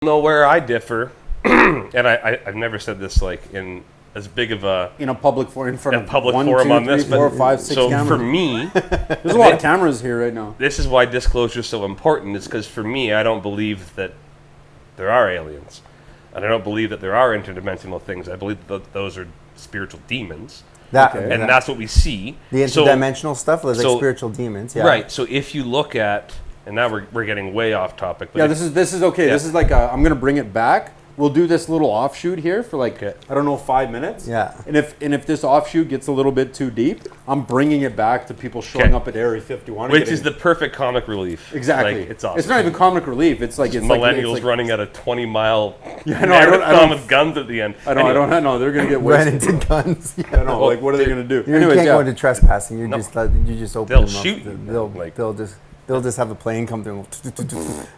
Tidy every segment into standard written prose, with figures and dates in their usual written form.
know where I differ, and I've never said this like in as big of a in a public forum, in front of public one, forum two, on three, this. four, But five, six so cameras. for me, There's a lot of cameras here right now. this is why disclosure is so important. Is because for me, I don't believe that there are aliens, and I don't believe that there are interdimensional things. I believe that those are spiritual demons. And that's what we see. The interdimensional stuff was like spiritual demons. Yeah. Right. So if you look at, and now we're getting way off topic. But yeah, this is okay. Yeah. This is like I'm gonna bring it back. We'll do this little offshoot here for like I don't know 5 minutes. Yeah. And if this offshoot gets a little bit too deep, I'm bringing it back to people showing up at Area 51, which is the perfect comic relief. Exactly. Like, it's awesome. It's not even comic relief. It's like millennials running at a 20-mile marathon with guns at the end. I know. They're gonna get wasted. Ran into guns. I know. Like, what are they gonna do? You can't go into trespassing. You just open They'll them up. shoot you. They'll just have a plane come through, and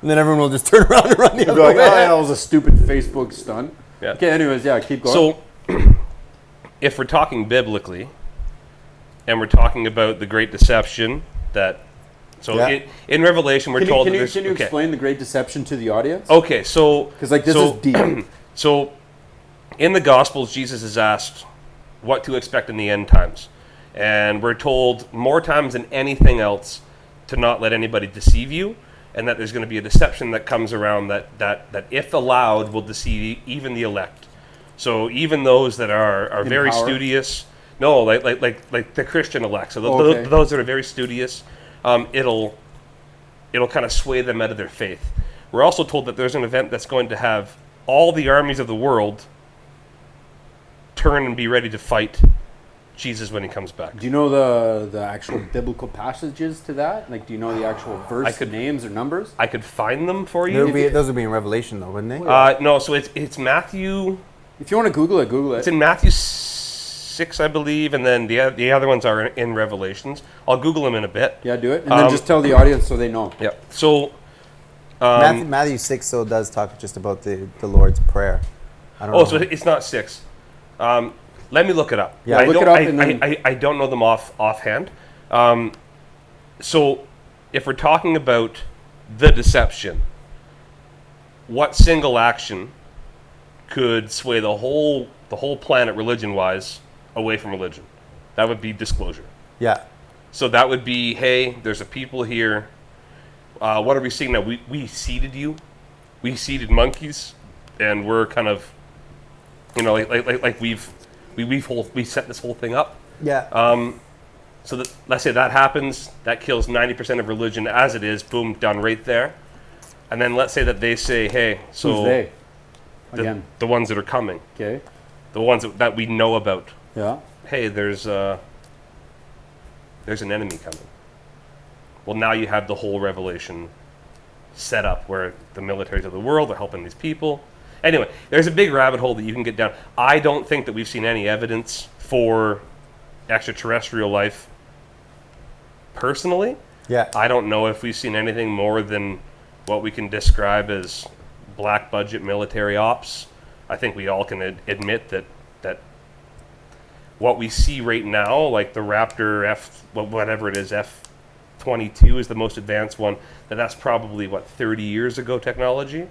then everyone will just turn around and run the other way. way. Oh, yeah, that was a stupid Facebook stunt. Yeah. Okay, anyways, keep going. So, if we're talking biblically, and we're talking about the Great Deception, in Revelation we're told... Can you explain the Great Deception to the audience? Okay, so... Because this is deep. So, in the Gospels, Jesus is asked what to expect in the end times. And we're told more times than anything else to not let anybody deceive you, and that there's going to be a deception that comes around that if allowed will deceive even the elect. So even those that are very power? Studious, no, like the Christian elect. So those that are very studious, it'll kind of sway them out of their faith. We're also told that there's an event that's going to have all the armies of the world turn and be ready to fight Jesus when he comes back. Do you know the actual biblical passages to that? Like, do you know the actual verse names or numbers? I could find them for you. Those would be in Revelation, though, wouldn't they? No, so it's Matthew. If you want to Google it. It's in Matthew 6, I believe, and then the other ones are in Revelations. I'll Google them in a bit. Yeah, do it, and then just tell the audience so they know. Yeah. So Matthew 6 though does talk just about the Lord's Prayer. I don't know. So it's not 6. Let me look it up. Yeah, look it up. I don't know them offhand. So if we're talking about the deception, what single action could sway the whole planet religion-wise away from religion? That would be disclosure. Yeah. So that would be, hey, there's a people here. What are we seeing now? We seeded you. We seeded monkeys, and we're kind of, like we set this whole thing up. Yeah. So let's say that happens. That kills 90% of religion as it is. Boom, done right there. And then let's say that they say, hey, so who's they? Again, the ones that are coming. Okay. The ones that we know about. Yeah. Hey, there's an enemy coming. Well, now you have the whole Revelation set up where the militaries of the world are helping these people. Anyway, there's a big rabbit hole that you can get down. I don't think that we've seen any evidence for extraterrestrial life personally. Yeah. I don't know if we've seen anything more than what we can describe as black budget military ops. I think we all can admit that what we see right now, like the Raptor whatever it is, F-22 is the most advanced one, that's probably, 30 years ago technology.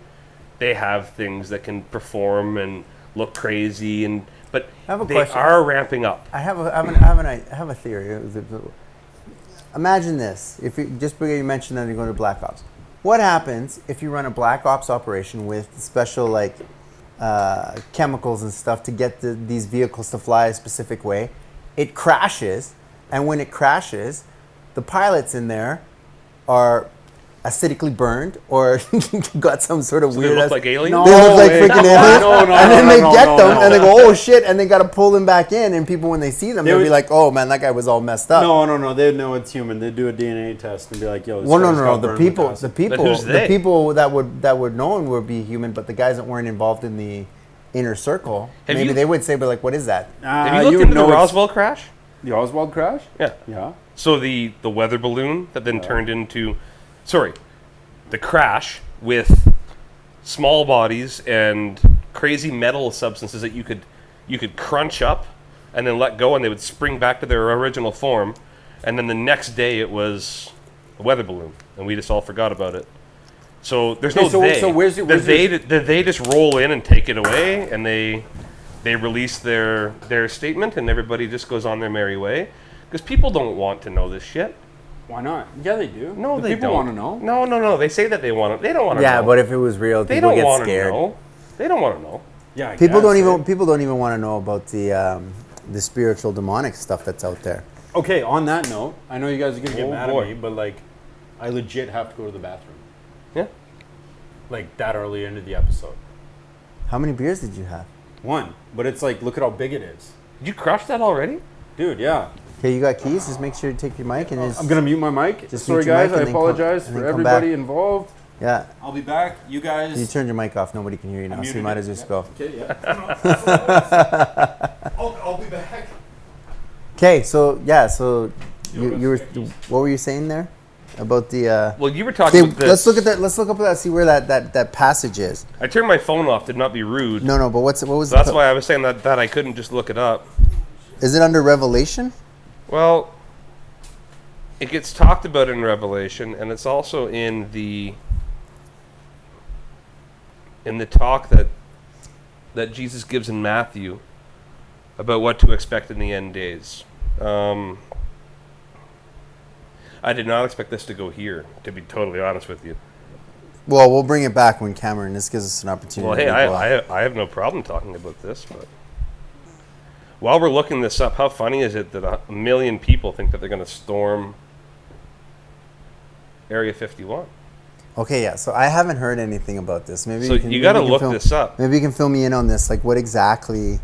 They have things that can perform and look crazy, but they are ramping up. I have a theory. Imagine this: if because you mentioned that you're going to Black Ops, what happens if you run a Black Ops operation with special chemicals and stuff to get these vehicles to fly a specific way? It crashes, and when it crashes, the pilots in there are acidically burned or got some sort of weird... They look like aliens? No, they look like freaking aliens. And then they get them and they go, oh shit, and they got to pull them back in, and people, when they see them, they'll be like, oh man, that guy was all messed up. No, they know it's human. They do a DNA test and be like, yo, this the people that would know him would be human, but the guys that weren't involved in the inner circle, they would say, but like, what is that? Have you looked into the Roswell crash? The Oswald crash? Yeah. Yeah. So the weather balloon that then turned into... the crash with small bodies and crazy metal substances that you could crunch up and then let go, and they would spring back to their original form. And then the next day it was a weather balloon, and we just all forgot about it. So there's Okay, no so- they. so where's the where's they, your- the they just roll in and take it away, and they release their statement, and everybody just goes on their merry way. Because people don't want to know this shit. Why not? Yeah, they do. No, The they people don't. want to know. No. They say that they want to. They don't want to know. Yeah, but if it was real, they people don't get want to scared. know. They don't want to know. Yeah, I People guess, don't right? even people don't even want to know about the spiritual demonic stuff that's out there. Okay, on that note, I know you guys are gonna get Oh, mad boy. at me, but like, I legit have to go to the bathroom. Yeah. Like that early into the episode. How many beers did you have? One, but it's like, look at how big it is, Did you crush that already? dude. Yeah. Okay, you got keys. Just make sure you take your mic and just. I'm gonna mute my mic. Just Sorry, mute your guys. mic I and then come- apologize and for then come everybody back. involved. Yeah, I'll be back. You guys. you turned your mic off. Nobody can hear you now, so you muted might it. as well just go. Okay. Yeah. I'll be back. Okay, so yeah, so you were what were you saying there about the? Well, you were talking about this. Let's look at that. Let's look up that. See where that passage is. I turned my phone off to not be rude. No, but what was So that's why I was saying that I couldn't just look it up. Is it under Revelation? Well, it gets talked about in Revelation, and it's also in the talk that Jesus gives in Matthew about what to expect in the end days. I did not expect this to go here, to be totally honest with you. Well, we'll bring it back when Cameron. This gives us an opportunity. Well, hey, to go out. I have no problem talking about this, but while we're looking this up, how funny is it that a million people think that they're going to storm Area 51? Okay, yeah. So I haven't heard anything about this. Maybe So you got to look this up. Maybe you can fill me in on this. Like, what exactly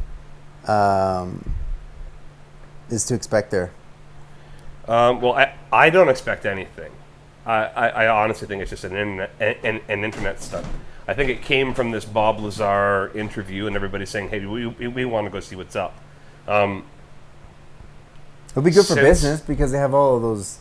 is to expect there? Well, I don't expect anything. I honestly think it's just an internet stunt. I think it came from this Bob Lazar interview, and everybody's saying, "Hey, we want to go see what's up." It'll be good for Since- business because they have all of those.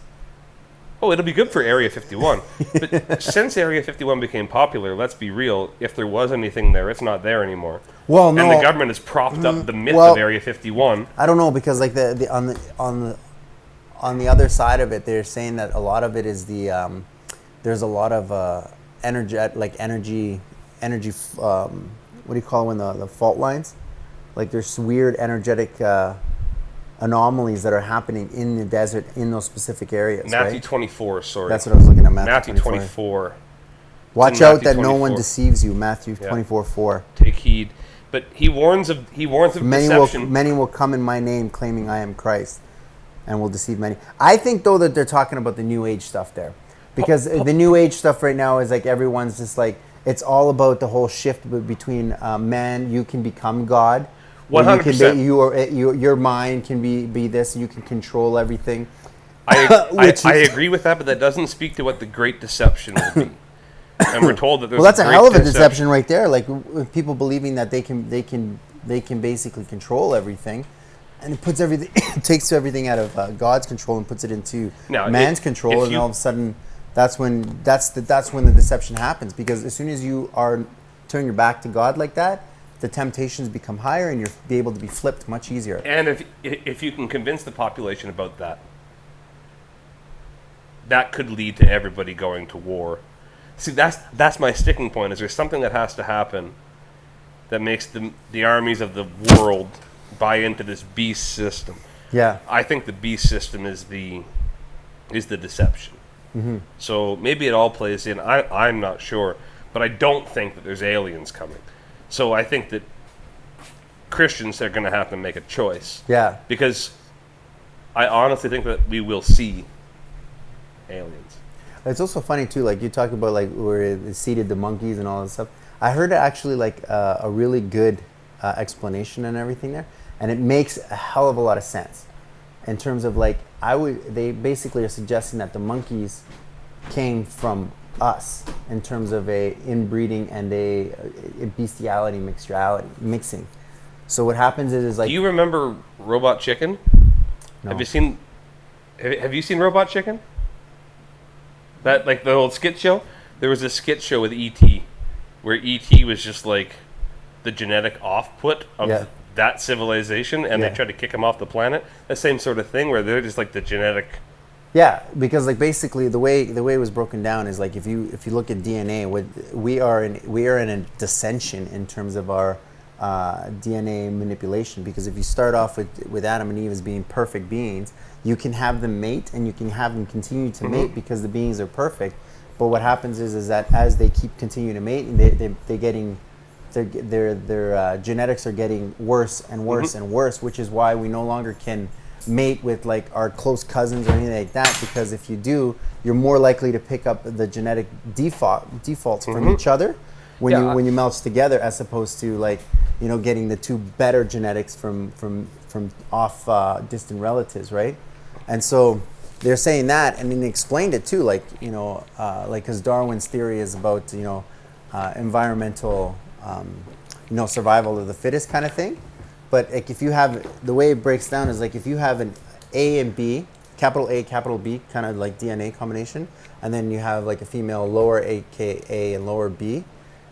Oh, it'll be good for Area 51. But since Area 51 became popular, let's be real, if there was anything there, it's not there anymore. Well, no. And the government has propped up the myth well- of Area 51. I don't know because like on the other side of it, they're saying that a lot of it is there's a lot of energy. What do you call it when the fault lines? Like there's weird energetic anomalies that are happening in the desert in those specific areas. Matthew right? 24, sorry. That's what I was looking at. Matthew 24. Watch in out Matthew that no one 24. deceives you. Matthew Yeah. 24:4. Take heed. But he warns of deception. Many will come in my name, claiming I am Christ, and will deceive many. I think though that they're talking about the New Age stuff there, because the New Age stuff right now is like everyone's just like it's all about the whole shift between man. You can become God. 100%. Your mind can be this, and you can control everything. I agree with that, but that doesn't speak to what the great deception will be. And we're told that there's Well, that's a great hell of a deception right there. Like with people believing that they can basically control everything, and it puts everything, it takes everything out of God's control and puts it into Now, man's if control, and you- all of a sudden, that's when the deception happens. Because as soon as you turn your back to God like that, the temptations become higher, and you're be able to be flipped much easier. And if you can convince the population about that, that could lead to everybody going to war. See, that's my sticking point. Is there's something that has to happen that makes the armies of the world buy into this beast system. Yeah. I think the beast system is the deception. Mm-hmm. So maybe it all plays in. I'm not sure, but I don't think that there's aliens coming. So I think that Christians are going to have to make a choice. Yeah. Because I honestly think that we will see aliens. It's also funny too, like you talk about like where they seeded the monkeys and all this stuff. I heard actually like a really good explanation and everything there, and it makes a hell of a lot of sense in terms of like they basically are suggesting that the monkeys came from us in terms of a inbreeding and a bestiality mixing. So what happens is like Do you remember Robot Chicken? No. Have you seen Robot Chicken? That like the old skit show? There was a skit show with E.T. where E.T. was just like the genetic off-put of that civilization, and Yeah. they tried to kick him off the planet. The same sort of thing where they're just like the genetic Yeah, because like basically the way it was broken down is like if you look at DNA, we are in a dissension in terms of our DNA manipulation. Because if you start off with Adam and Eve as being perfect beings, you can have them mate and you can have them continue to mate because the beings are perfect. But what happens is that as they keep continuing to mate, their genetics are getting worse and worse and worse, which is why we no longer can mate with like our close cousins or anything like that, because if you do, you're more likely to pick up the genetic defaults from each other when you melch together, as opposed to like, you know, getting the two better genetics from off distant relatives, right? And so they're saying that, and then they explained it too, like, you know, like because Darwin's theory is about, you know, environmental, you know, survival of the fittest kind of thing. But like if you have, the way it breaks down is like if you have an A and B, capital A, capital B, kind of like DNA combination, and then you have like a female lower A and lower B,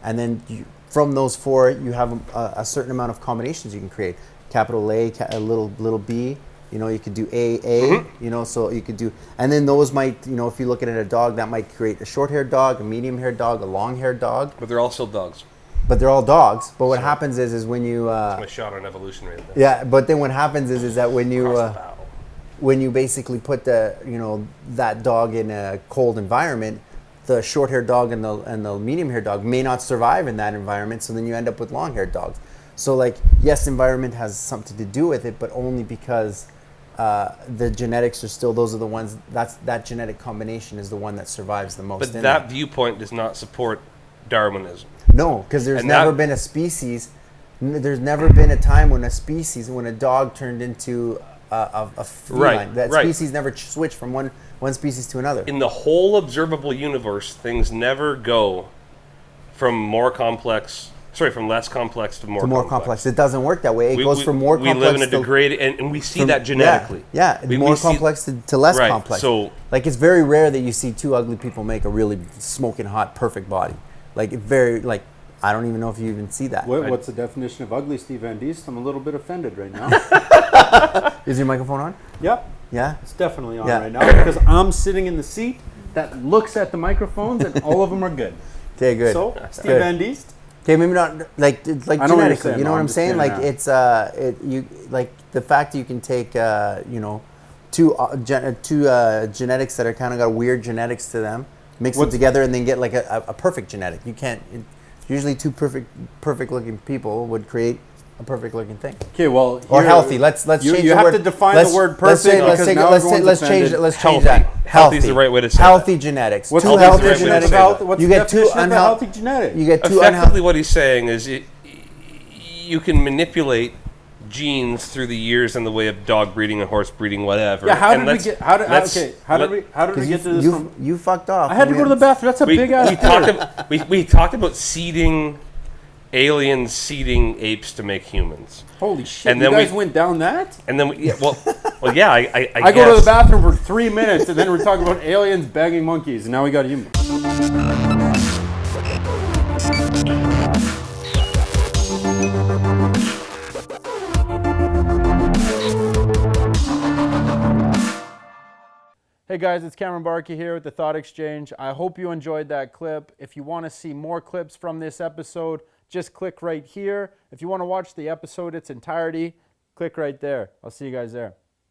and then from those four you have a certain amount of combinations you can create. Capital A, a little B, you know, you could do A, you know, so you could do, and then those might, you know, if you look at it, a dog, that might create a short-haired dog, a medium-haired dog, a long-haired dog. But they're all still dogs. But they're all dogs. But what happens is when you That's my shot on evolution right there. yeah, but then what happens is that when you basically put the, you know, that dog in a cold environment, the short-haired dog and the medium-haired dog may not survive in that environment, so then you end up with long-haired dogs. So like, yes, environment has something to do with it, but only because the genetics are still, those are the ones, that genetic combination is the one that survives the most. But that viewpoint does not support Darwinism. No, because there's never been a species, there's never been a time when a dog turned into a feline. That species never switched from one species to another. In the whole observable universe, things never go from less complex to more complex. It doesn't work that way. It goes from more complex. We live in a degraded, and we see that genetically. Yeah, more complex to less complex. So, like, it's very rare that you see two ugly people make a really smoking hot, perfect body. Like, I don't even know if you even see that. What's the definition of ugly, Steve Van Diest? I'm a little bit offended right now. Is your microphone on? Yep. Yeah? It's definitely on right now because I'm sitting in the seat that looks at the microphones and all of them are good. Okay, good. So, Steve Van Diest. Okay, maybe not like genetically. You know what I'm saying? Like it's like the fact that you can take you know, two genetics that are kind of got weird genetics to them, mix them together, and then get like a perfect genetic. You can't. Usually, two perfect looking people would create a perfect looking thing. Okay, well, or healthy. Let's change the word. You have to define the word perfect. Let's change that. Healthy is the right way to say healthy genetics. What's two healthy genetics. What's you get two unhealthy genetics. You get two effectively what he's saying is you can manipulate genes through the years in the way of dog breeding and horse breeding, whatever. Yeah, how did we get to this? You fucked off. I had to go to the bathroom. That's a big ass. We talked about seeding aliens, seeding apes to make humans. Holy shit! And then you guys went down that. And then I go to the bathroom for 3 minutes, and then we're talking about aliens bagging monkeys, and now we got humans. Hey guys, it's Cameron Barkey here with the Thought Exchange. I hope you enjoyed that clip. If you want to see more clips from this episode, just click right here. If you want to watch the episode its entirety, click right there. I'll see you guys there.